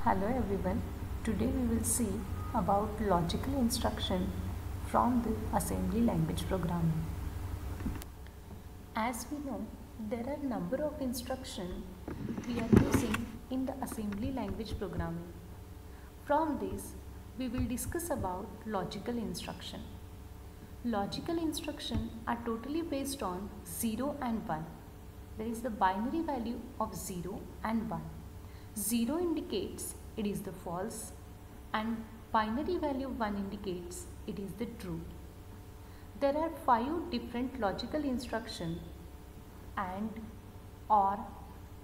Hello everyone. Today we will see about logical instruction from the assembly language programming. As we know, there are number of instruction we are using in the assembly language programming. From this, we will discuss about logical instruction. Logical instruction are totally based on 0 and 1. There is the binary value of 0 and 1. 0 indicates it is the false and binary value 1 indicates it is the true. There are 5 different logical instructions: AND, OR,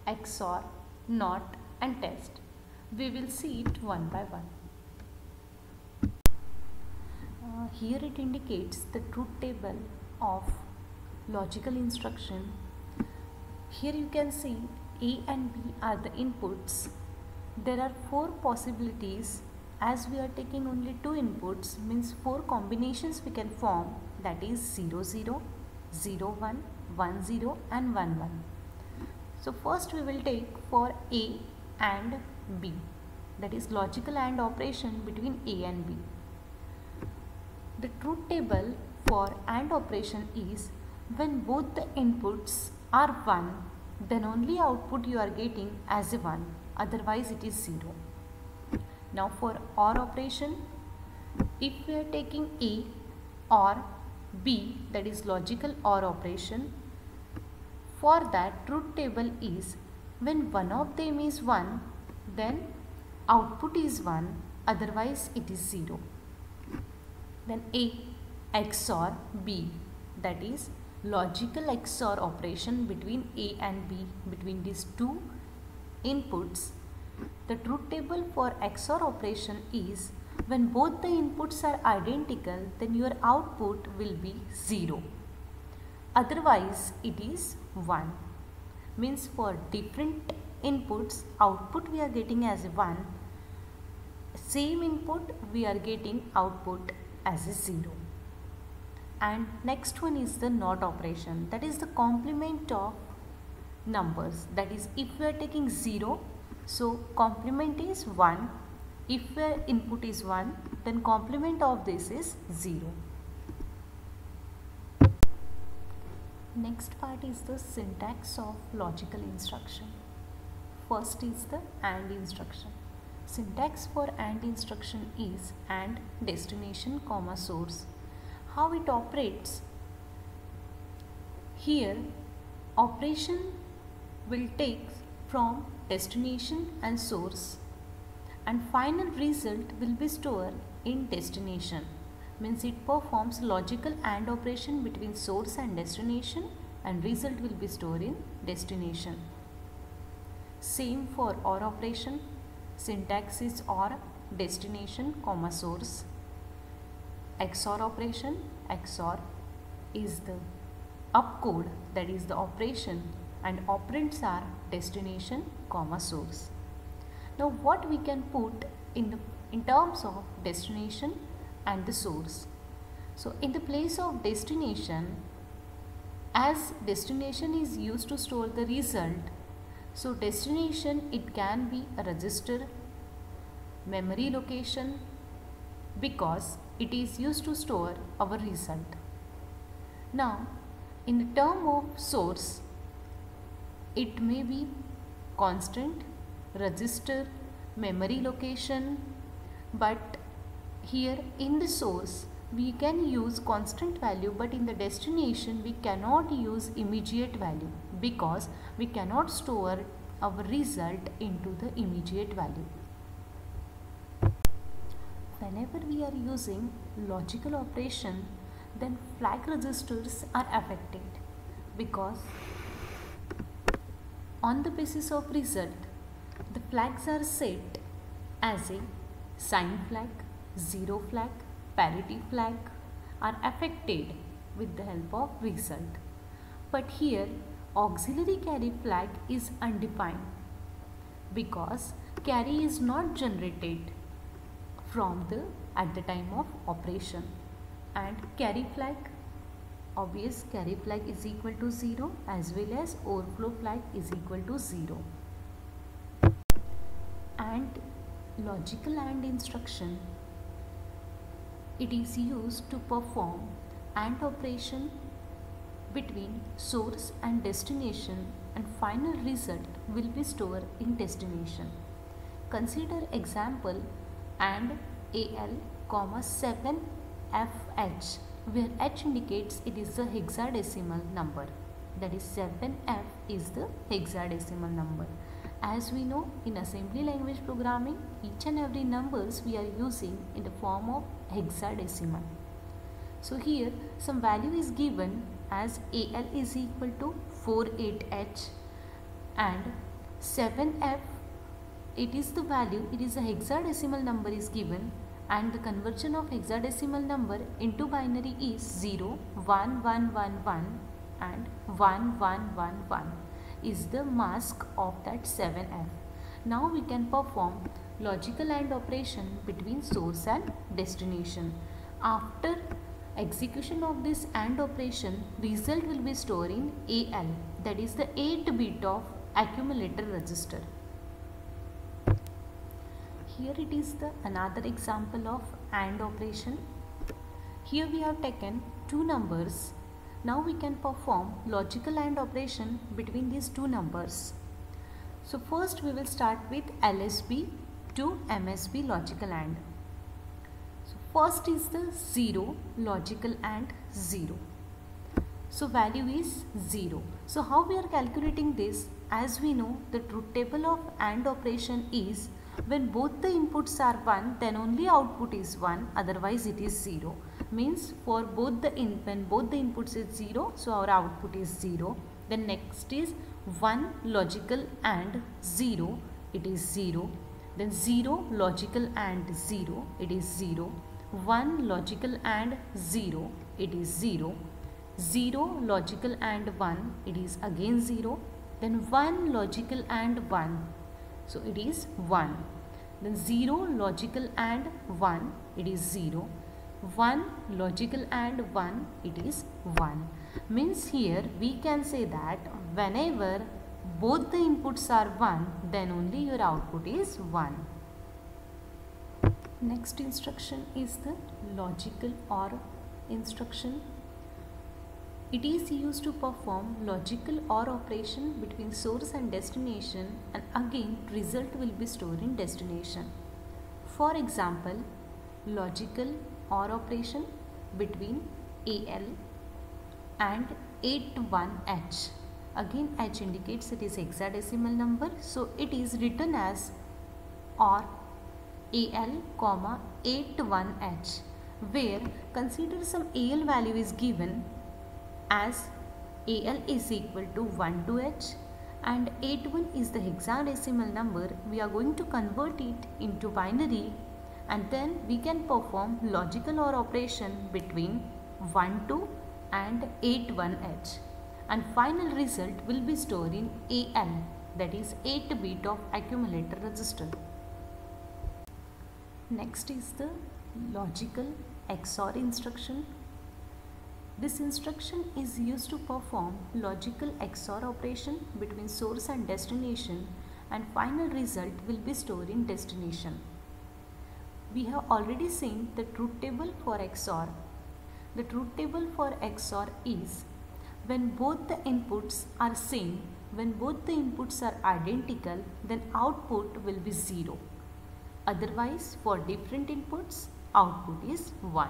XOR, NOT and TEST. We will see it one by one. Here it indicates the truth table of logical instruction. Here you can see A and B are the inputs. There are 4 possibilities. As we are taking only 2 inputs, means 4 combinations we can form, that is 0 0, 0 1, 1 0 and 1 1. So first we will take for A and B, that is logical AND operation between A and B. The truth table for AND operation is when both the inputs are 1, then only output you are getting as a 1, otherwise it is 0. Now for OR operation, if we are taking A or B, that is logical OR operation, for that truth table is when one of them is 1, then output is 1, otherwise it is 0. Then A XOR B, that is logical XOR operation between A and B, between these 2 inputs. The truth table for XOR operation is when both the inputs are identical, then your output will be 0, otherwise it is 1. Means for different inputs, output we are getting as 1, same input we are getting output as a 0. And next one is the NOT operation, that is the complement of numbers. That is, if we are taking 0, so complement is 1. If the input is 1, then complement of this is 0. Next part is the syntax of logical instruction. First is the AND instruction. Syntax for AND instruction is AND destination comma source. How it operates? Here operation will take from destination and source, and final result will be stored in destination. Means it performs logical AND operation between source and destination, and result will be stored in destination. Same for OR operation. Syntax is OR destination comma source. XOR operation, XOR is the opcode, that is the operation, and operands are destination comma source. Now what we can put in terms of destination and the source? So in the place of destination, as destination is used to store the result, so destination, it can be a register, memory location, because it is used to store our result. Now in the term of source, it may be constant, register, memory location, but here in the source we can use constant value, but in the destination we cannot use immediate value, because we cannot store our result into the immediate value. Whenever we are using logical operation, then flag registers are affected, because on the basis of result, the flags are set as a sign flag, zero flag, parity flag are affected with the help of result. But here auxiliary carry flag is undefined, because carry is not generated at the time of operation, and carry flag, obvious carry flag is equal to 0, as well as overflow flag is equal to 0. And logical AND instruction. It is used to perform AND operation between source and destination, and final result will be stored in destination. Consider example AND AL, 7FH, where H indicates it is the hexadecimal number. That is 7F is the hexadecimal number. As we know, in assembly language programming, each and every numbers we are using in the form of hexadecimal. So here some value is given as AL is equal to 48H and 7F, it is the value, it is a hexadecimal number is given, and the conversion of hexadecimal number into binary is 0, 1, 1, 1, 1 and 1, 1, 1, 1 is the mask of that 7F. Now we can perform logical AND operation between source and destination. After execution of this AND operation, result will be stored in AL, that is the 8 bit of accumulator register. Here it is the another example of AND operation. Here we have taken two numbers. Now we can perform logical AND operation between these two numbers. So first we will start with LSB to MSB logical AND. So first is the 0 logical AND 0. So value is 0. So how we are calculating this? As we know, the truth table of AND operation is when both the inputs are 1, then only output is 1, otherwise it is 0. Means for both the when both the inputs is 0, so our output is 0. Then next is 1 logical AND 0, it is 0. Then 0 logical AND 0, it is 0. 1 logical AND 0, it is 0. 0 logical AND 1, it is again 0. Then 1 logical AND 1, so it is 1. Then 0 logical AND 1, it is 0. 1 logical AND 1, it is 1. Means here we can say that whenever both the inputs are 1, then only your output is 1. Next instruction is the logical OR instruction. It is used to perform logical OR operation between source and destination, and again result will be stored in destination. For example, logical OR operation between AL and 81H. Again H indicates it is hexadecimal number, so it is written as OR AL, 81H, where consider some AL value is given as AL is equal to 1 to H and 81 is the hexadecimal number. We are going to convert it into binary, and then we can perform logical OR operation between 1 2 and 81H, and final result will be stored in AL, that is 8 bit of accumulator register. Next is the logical XOR instruction. This instruction is used to perform logical XOR operation between source and destination, and final result will be stored in destination. We have already seen the truth table for XOR. The truth table for XOR is when both the inputs are same, when both the inputs are identical, then output will be 0. Otherwise, for different inputs, output is 1.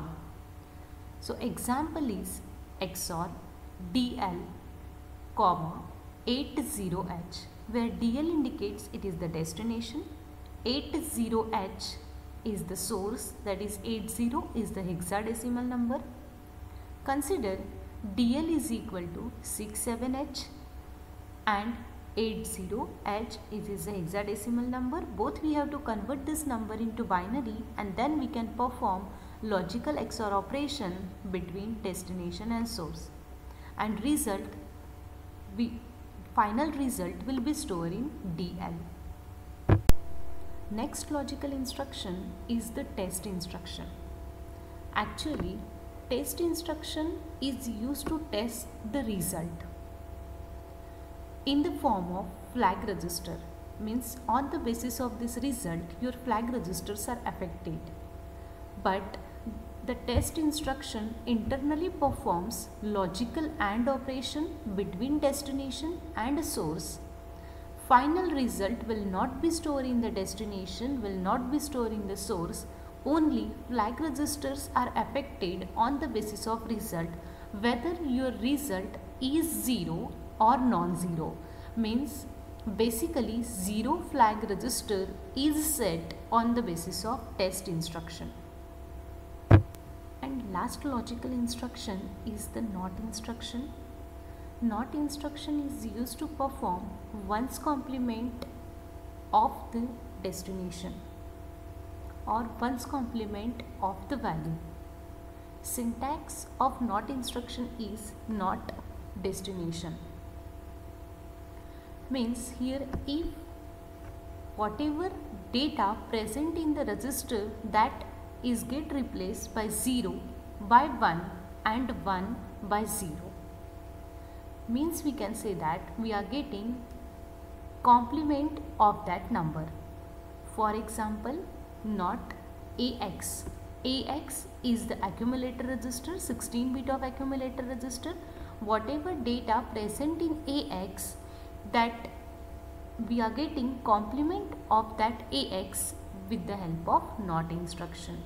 So example is XOR DL, 80H, where DL indicates it is the destination, 80H is the source, that is 80 is the hexadecimal number. Consider DL is equal to 67H and 80H is a hexadecimal number. Both we have to convert this number into binary, and then we can perform logical XOR operation between destination and source, and final result will be stored in DL. Next logical instruction is the test instruction. Actually, test instruction is used to test the result in the form of flag register. means on the basis of this result your flag registers are affected. But the test instruction internally performs logical AND operation between destination and source. Final result will not be stored in the destination, will not be stored in the source. Only flag registers are affected on the basis of result, whether your result is 0 or non-zero. Means basically 0 flag register is set on the basis of test instruction. And last logical instruction is the NOT instruction. NOT instruction is used to perform one's complement of the destination or one's complement of the value. Syntax of NOT instruction is not destination. Means here if whatever data present in the register that is get replaced by 0 by 1 and 1 by 0. Means we can say that we are getting complement of that number. For example, NOT AX. AX is the accumulator register, 16 bit of accumulator register. Whatever data present in AX, that we are getting complement of that AX with the help of NOT instruction.